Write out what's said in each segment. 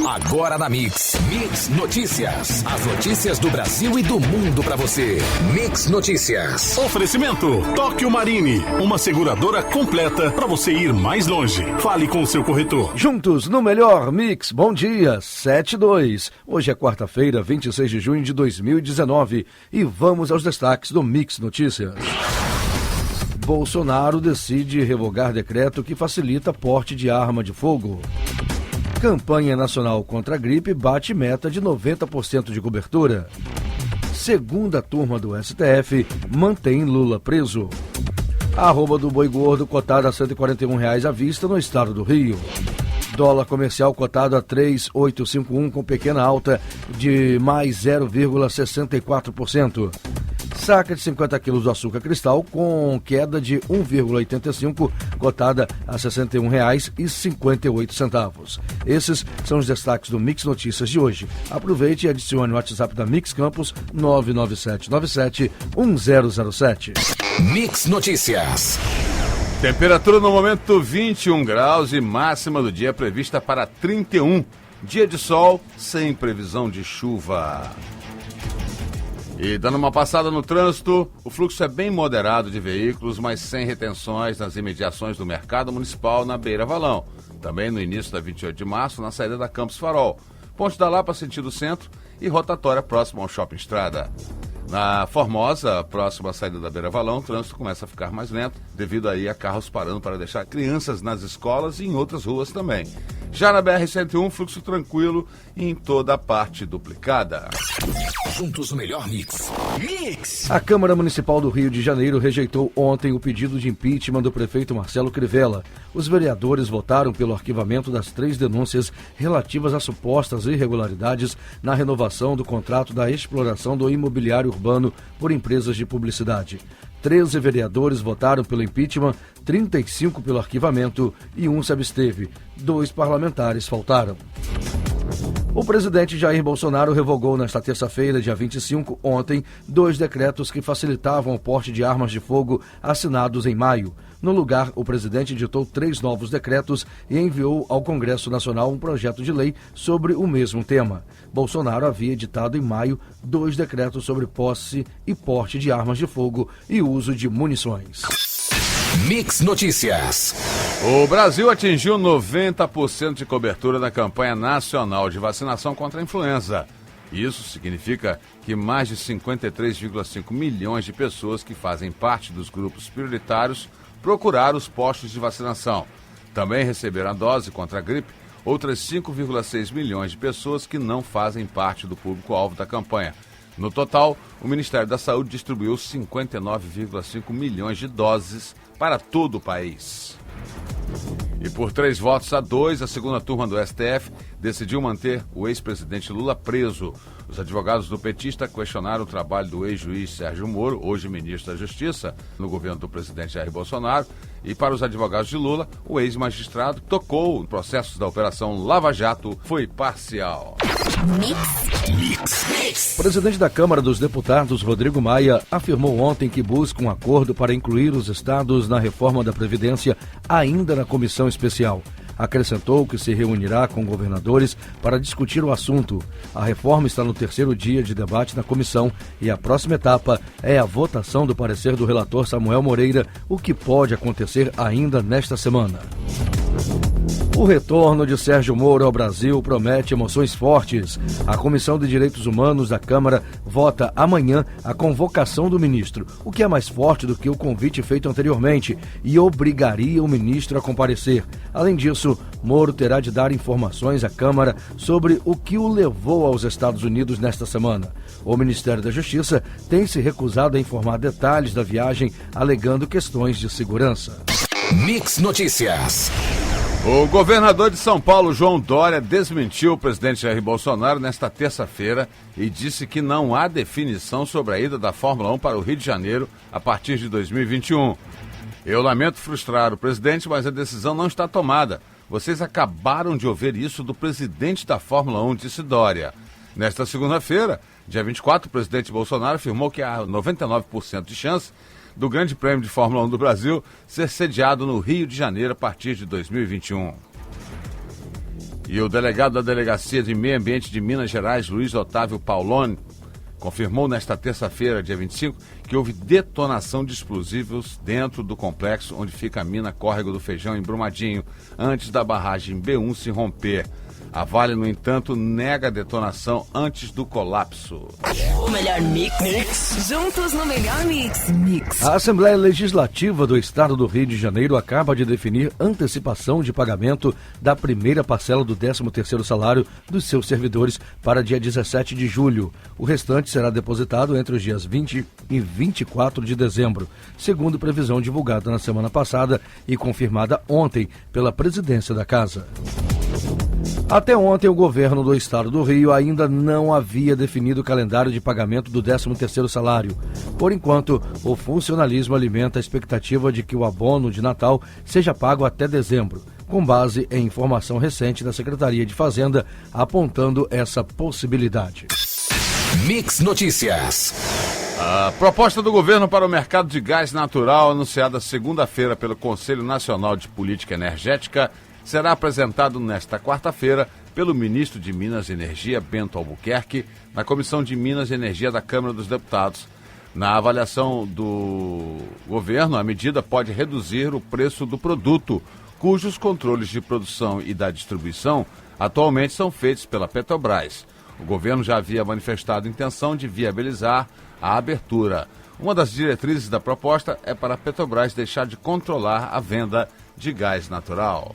Agora na Mix Notícias. As notícias do Brasil e do mundo pra você. Mix Notícias. Oferecimento Tóquio Marine, uma seguradora completa pra você ir mais longe. Fale com o seu corretor. Juntos no melhor Mix. Bom dia, 7-2. Hoje é quarta-feira, 26 de junho de 2019 e vamos aos destaques do Mix Notícias. Bolsonaro decide revogar decreto que facilita porte de arma de fogo. Campanha nacional contra a gripe bate meta de 90% de cobertura. Segunda turma do STF mantém Lula preso. Arroba do boi gordo cotada a R$ 141 à vista no estado do Rio. Dólar comercial cotado a 3,851 com pequena alta de mais 0,64%. Saca de 50 quilos do açúcar cristal com queda de 1,85, cotada a R$ 61,58. Esses são os destaques do Mix Notícias de hoje. Aproveite e adicione o WhatsApp da Mix Campos 997971007. Mix Notícias. Temperatura no momento 21 graus e máxima do dia prevista para 31. Dia de sol sem previsão de chuva. E dando uma passada no trânsito, o fluxo é bem moderado de veículos, mas sem retenções nas imediações do mercado municipal na Beira Valão. Também no início da 28 de março, na saída da Campos Farol. Ponte da Lapa, sentido centro, e rotatória próxima ao Shopping Estrada. Na Formosa, próxima à saída da Beira Valão, o trânsito começa a ficar mais lento, devido aí a carros parando para deixar crianças nas escolas e em outras ruas também. Já na BR-101, fluxo tranquilo e em toda a parte duplicada. Juntos o melhor Mix. A Câmara Municipal do Rio de Janeiro rejeitou ontem o pedido de impeachment do prefeito Marcelo Crivella. Os vereadores votaram pelo arquivamento das 3 denúncias relativas a supostas irregularidades na renovação do contrato da exploração do imobiliário urbano por empresas de publicidade. 13 vereadores votaram pelo impeachment, 35 pelo arquivamento e 1 se absteve. 2 parlamentares faltaram. O presidente Jair Bolsonaro revogou nesta terça-feira, dia 25, ontem, 2 decretos que facilitavam o porte de armas de fogo assinados em maio. No lugar, o presidente editou 3 novos decretos e enviou ao Congresso Nacional um projeto de lei sobre o mesmo tema. Bolsonaro havia editado em maio 2 decretos sobre posse e porte de armas de fogo e uso de munições. Mix Notícias. O Brasil atingiu 90% de cobertura na campanha nacional de vacinação contra a influenza. Isso significa que mais de 53,5 milhões de pessoas que fazem parte dos grupos prioritários procuraram os postos de vacinação. Também receberam a dose contra a gripe outras 5,6 milhões de pessoas que não fazem parte do público-alvo da campanha. No total, o Ministério da Saúde distribuiu 59,5 milhões de doses para todo o país. E por 3-2, a segunda turma do STF decidiu manter o ex-presidente Lula preso. Os advogados do petista questionaram o trabalho do ex-juiz Sérgio Moro, hoje ministro da Justiça, no governo do presidente Jair Bolsonaro. E para os advogados de Lula, o ex-magistrado que tocou o processo da Operação Lava Jato foi parcial. Mix. O presidente da Câmara dos Deputados, Rodrigo Maia, afirmou ontem que busca um acordo para incluir os estados na reforma da Previdência ainda na comissão especial. Acrescentou que se reunirá com governadores para discutir o assunto. A reforma está no 3º dia de debate na comissão e a próxima etapa é a votação do parecer do relator Samuel Moreira, o que pode acontecer ainda nesta semana. O retorno de Sérgio Moro ao Brasil promete emoções fortes. A Comissão de Direitos Humanos da Câmara vota amanhã a convocação do ministro, o que é mais forte do que o convite feito anteriormente e obrigaria o ministro a comparecer. Além disso, Moro terá de dar informações à Câmara sobre o que o levou aos Estados Unidos nesta semana. O Ministério da Justiça tem se recusado a informar detalhes da viagem, alegando questões de segurança. Mix Notícias. O governador de São Paulo, João Dória, desmentiu o presidente Jair Bolsonaro nesta terça-feira e disse que não há definição sobre a ida da Fórmula 1 para o Rio de Janeiro a partir de 2021. Eu lamento frustrar o presidente, mas a decisão não está tomada. Vocês acabaram de ouvir isso do presidente da Fórmula 1, disse Dória. Nesta segunda-feira, dia 24, o presidente Bolsonaro afirmou que há 99% de chance do Grande Prêmio de Fórmula 1 do Brasil ser sediado no Rio de Janeiro a partir de 2021. E o delegado da Delegacia de Meio Ambiente de Minas Gerais, Luiz Otávio Pauloni, confirmou nesta terça-feira, dia 25, que houve detonação de explosivos dentro do complexo onde fica a mina Córrego do Feijão, em Brumadinho, antes da barragem B1 se romper. A Vale, no entanto, nega a detonação antes do colapso. O melhor mix. Juntos no melhor mix. A Assembleia Legislativa do Estado do Rio de Janeiro acaba de definir antecipação de pagamento da primeira parcela do 13º salário dos seus servidores para dia 17 de julho. O restante será depositado entre os dias 20 e 24 de dezembro, segundo previsão divulgada na semana passada e confirmada ontem pela presidência da Casa. Até ontem, o governo do estado do Rio ainda não havia definido o calendário de pagamento do 13º salário. Por enquanto, o funcionalismo alimenta a expectativa de que o abono de Natal seja pago até dezembro, com base em informação recente da Secretaria de Fazenda apontando essa possibilidade. Mix Notícias. A proposta do governo para o mercado de gás natural, anunciada segunda-feira pelo Conselho Nacional de Política Energética, será apresentado nesta quarta-feira pelo ministro de Minas e Energia, Bento Albuquerque, na Comissão de Minas e Energia da Câmara dos Deputados. Na avaliação do governo, a medida pode reduzir o preço do produto, cujos controles de produção e da distribuição atualmente são feitos pela Petrobras. O governo já havia manifestado intenção de viabilizar a abertura. Uma das diretrizes da proposta é para a Petrobras deixar de controlar a venda de gás natural.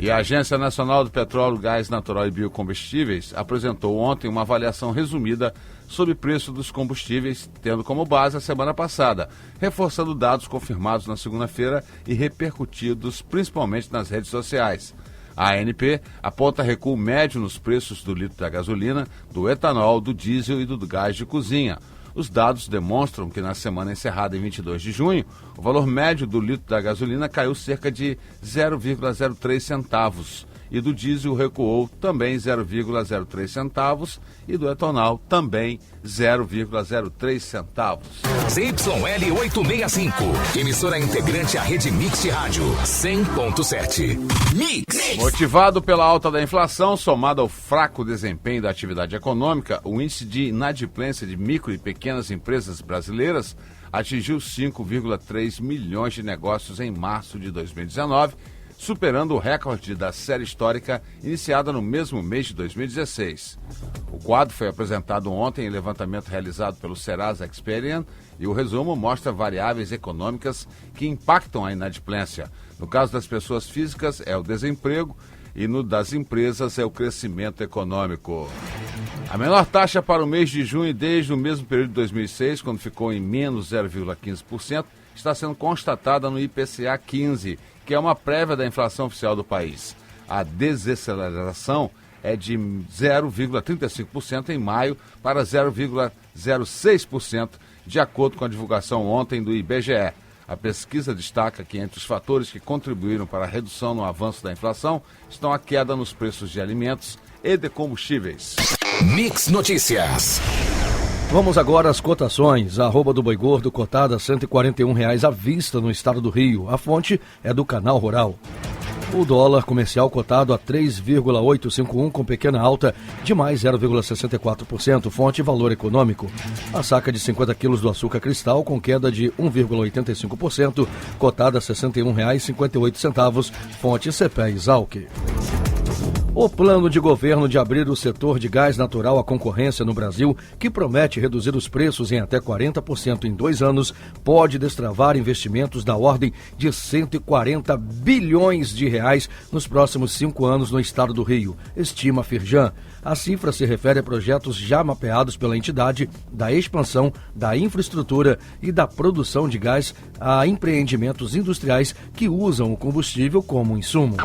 E a Agência Nacional do Petróleo, Gás Natural e Biocombustíveis apresentou ontem uma avaliação resumida sobre o preço dos combustíveis, tendo como base a semana passada, reforçando dados confirmados na segunda-feira e repercutidos principalmente nas redes sociais. A ANP aponta recuo médio nos preços do litro da gasolina, do etanol, do diesel e do gás de cozinha. Os dados demonstram que na semana encerrada em 22 de junho, o valor médio do litro da gasolina caiu cerca de 0,03 centavos e do diesel recuou também 0,03 centavos e do etanol também 0,03 centavos. ZYL 865, emissora integrante à rede Mix de Rádio 100.7. Mix. Motivado pela alta da inflação, somado ao fraco desempenho da atividade econômica, o índice de inadimplência de micro e pequenas empresas brasileiras atingiu 5,3 milhões de negócios em março de 2019, superando o recorde da série histórica iniciada no mesmo mês de 2016. O quadro foi apresentado ontem em levantamento realizado pelo Serasa Experian e o resumo mostra variáveis econômicas que impactam a inadimplência. No caso das pessoas físicas é o desemprego e no das empresas é o crescimento econômico. A menor taxa para o mês de junho desde o mesmo período de 2006, quando ficou em menos 0,15%, está sendo constatada no IPCA 15, que é uma prévia da inflação oficial do país. A desaceleração é de 0,35% em maio para 0,06%, de acordo com a divulgação ontem do IBGE. A pesquisa destaca que entre os fatores que contribuíram para a redução no avanço da inflação estão a queda nos preços de alimentos e de combustíveis. Mix Notícias. Vamos agora às cotações. A arroba do boi gordo cotada a R$ 141,00 à vista no estado do Rio. A fonte é do Canal Rural. O dólar comercial cotado a 3,851 com pequena alta de mais 0,64%, fonte Valor Econômico. A saca de 50 quilos do açúcar cristal com queda de 1,85%, cotada a R$ 61,58, fonte CPE Exalc. O plano de governo de abrir o setor de gás natural à concorrência no Brasil, que promete reduzir os preços em até 40% em 2 anos, pode destravar investimentos da ordem de 140 bilhões de reais nos próximos 5 anos no estado do Rio, estima a Firjan. A cifra se refere a projetos já mapeados pela entidade da expansão da infraestrutura e da produção de gás a empreendimentos industriais que usam o combustível como insumo.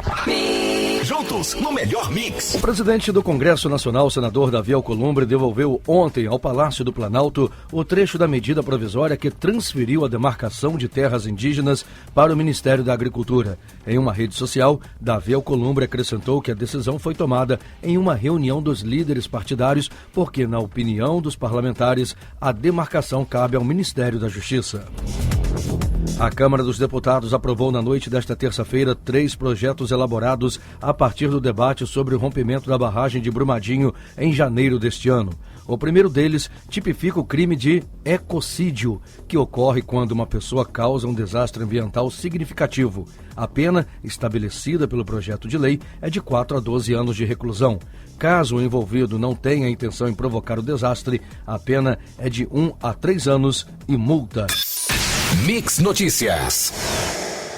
Juntos no melhor mix. O presidente do Congresso Nacional, senador Davi Alcolumbre, devolveu ontem ao Palácio do Planalto o trecho da medida provisória que transferiu a demarcação de terras indígenas para o Ministério da Agricultura. Em uma rede social, Davi Alcolumbre acrescentou que a decisão foi tomada em uma reunião dos líderes partidários porque, na opinião dos parlamentares, a demarcação cabe ao Ministério da Justiça. A Câmara dos Deputados aprovou na noite desta terça-feira 3 projetos elaborados a partir do debate sobre o rompimento da barragem de Brumadinho em janeiro deste ano. O primeiro deles tipifica o crime de ecocídio, que ocorre quando uma pessoa causa um desastre ambiental significativo. A pena estabelecida pelo projeto de lei é de 4 a 12 anos de reclusão. Caso o envolvido não tenha a intenção em provocar o desastre, a pena é de 1 a 3 anos e multa. Mix Notícias.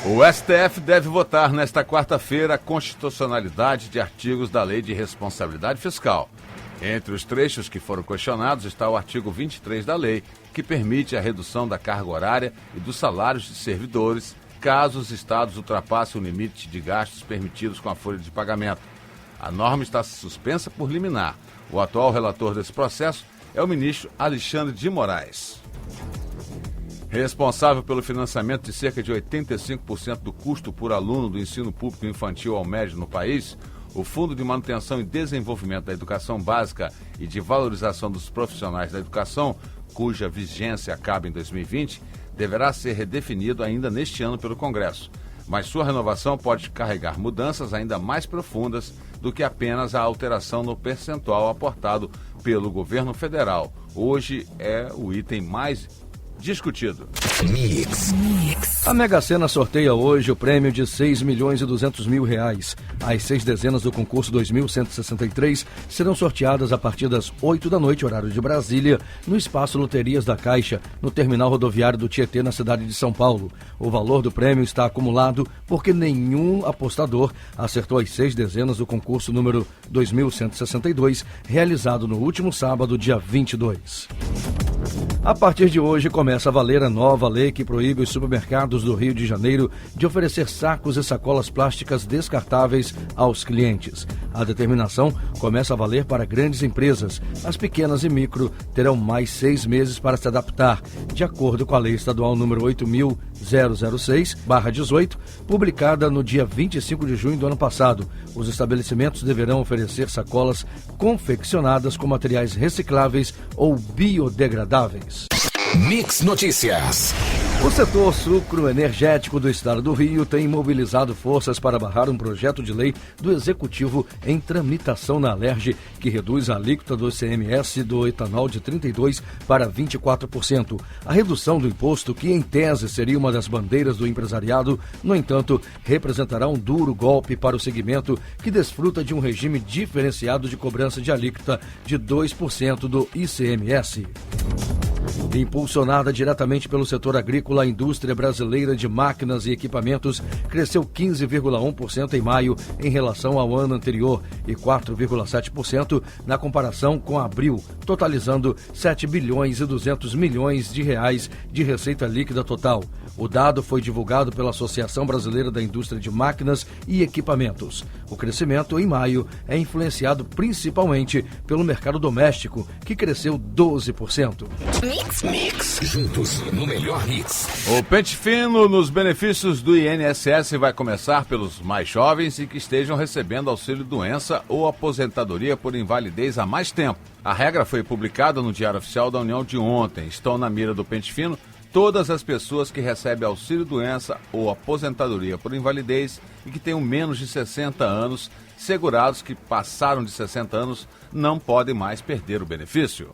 O STF deve votar nesta quarta-feira a constitucionalidade de artigos da Lei de Responsabilidade Fiscal. Entre os trechos que foram questionados está o artigo 23 da lei, que permite a redução da carga horária e dos salários de servidores, caso os estados ultrapassem o limite de gastos permitidos com a folha de pagamento. A norma está suspensa por liminar. O atual relator desse processo é o ministro Alexandre de Moraes. Responsável pelo financiamento de cerca de 85% do custo por aluno do ensino público infantil ao médio no país, o Fundo de Manutenção e Desenvolvimento da Educação Básica e de Valorização dos Profissionais da Educação, cuja vigência acaba em 2020, deverá ser redefinido ainda neste ano pelo Congresso. Mas sua renovação pode carregar mudanças ainda mais profundas do que apenas a alteração no percentual aportado pelo governo federal. Hoje é o item mais discutido. A Mega Sena sorteia hoje o prêmio de R$6.200.000. As 6 dezenas do concurso 2163 serão sorteadas a partir das 8 da noite, horário de Brasília, no Espaço Loterias da Caixa, no terminal rodoviário do Tietê, na cidade de São Paulo. O valor do prêmio está acumulado porque nenhum apostador acertou as 6 dezenas do concurso número 2162, realizado no último sábado, dia 22. A partir de hoje começa a valer a nova lei que proíbe os supermercados do Rio de Janeiro de oferecer sacos e sacolas plásticas descartáveis aos clientes. A determinação começa a valer para grandes empresas. As pequenas e micro terão mais 6 meses para se adaptar, de acordo com a Lei Estadual número 8.006/18, publicada no dia 25 de junho do ano passado. Os estabelecimentos deverão oferecer sacolas confeccionadas com materiais recicláveis ou biodegradáveis. Mix Notícias. O setor sucroenergético do estado do Rio tem mobilizado forças para barrar um projeto de lei do Executivo em tramitação na Alerj, que reduz a alíquota do ICMS do etanol de 32% para 24%. A redução do imposto, que em tese seria uma das bandeiras do empresariado, no entanto, representará um duro golpe para o segmento, que desfruta de um regime diferenciado de cobrança de alíquota de 2% do ICMS. Impulsionada diretamente pelo setor agrícola, a indústria brasileira de máquinas e equipamentos cresceu 15,1% em maio em relação ao ano anterior e 4,7% na comparação com abril, totalizando 7 bilhões e 200 milhões de reais de receita líquida total. O dado foi divulgado pela Associação Brasileira da Indústria de Máquinas e Equipamentos. O crescimento em maio é influenciado principalmente pelo mercado doméstico, que cresceu 12%. Mix. Juntos no melhor mix. O pente fino nos benefícios do INSS vai começar pelos mais jovens e que estejam recebendo auxílio-doença ou aposentadoria por invalidez há mais tempo. A regra foi publicada no Diário Oficial da União de ontem. Estão na mira do pente fino todas as pessoas que recebem auxílio-doença ou aposentadoria por invalidez e que tenham menos de 60 anos. Segurados que passaram de 60 anos não podem mais perder o benefício.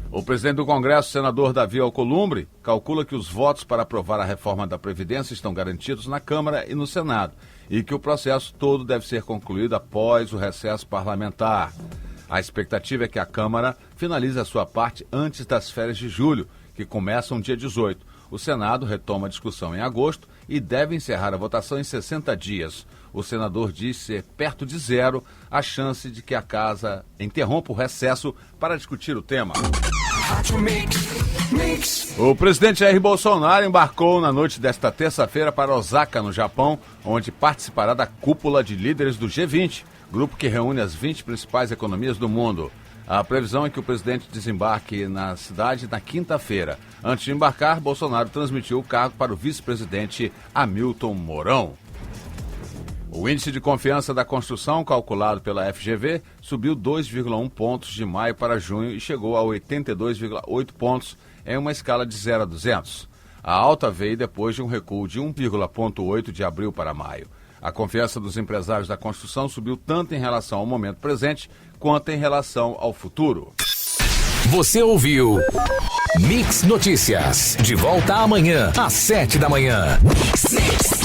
O presidente do Congresso, senador Davi Alcolumbre, calcula que os votos para aprovar a reforma da Previdência estão garantidos na Câmara e no Senado e que o processo todo deve ser concluído após o recesso parlamentar. A expectativa é que a Câmara finalize a sua parte antes das férias de julho, que começam dia 18. O Senado retoma a discussão em agosto e deve encerrar a votação em 60 dias. O senador diz ser perto de zero a chance de que a Casa interrompa o recesso para discutir o tema. O presidente Jair Bolsonaro embarcou na noite desta terça-feira para Osaka, no Japão, onde participará da cúpula de líderes do G20, grupo que reúne as 20 principais economias do mundo. A previsão é que o presidente desembarque na cidade na quinta-feira. Antes de embarcar, Bolsonaro transmitiu o cargo para o vice-presidente Hamilton Mourão. O índice de confiança da construção, calculado pela FGV, subiu 2,1 pontos de maio para junho e chegou a 82,8 pontos em uma escala de 0 a 200. A alta veio depois de um recuo de 1,8% de abril para maio. A confiança dos empresários da construção subiu tanto em relação ao momento presente quanto em relação ao futuro. Você ouviu Mix Notícias. De volta amanhã, às 7 da manhã. Mix.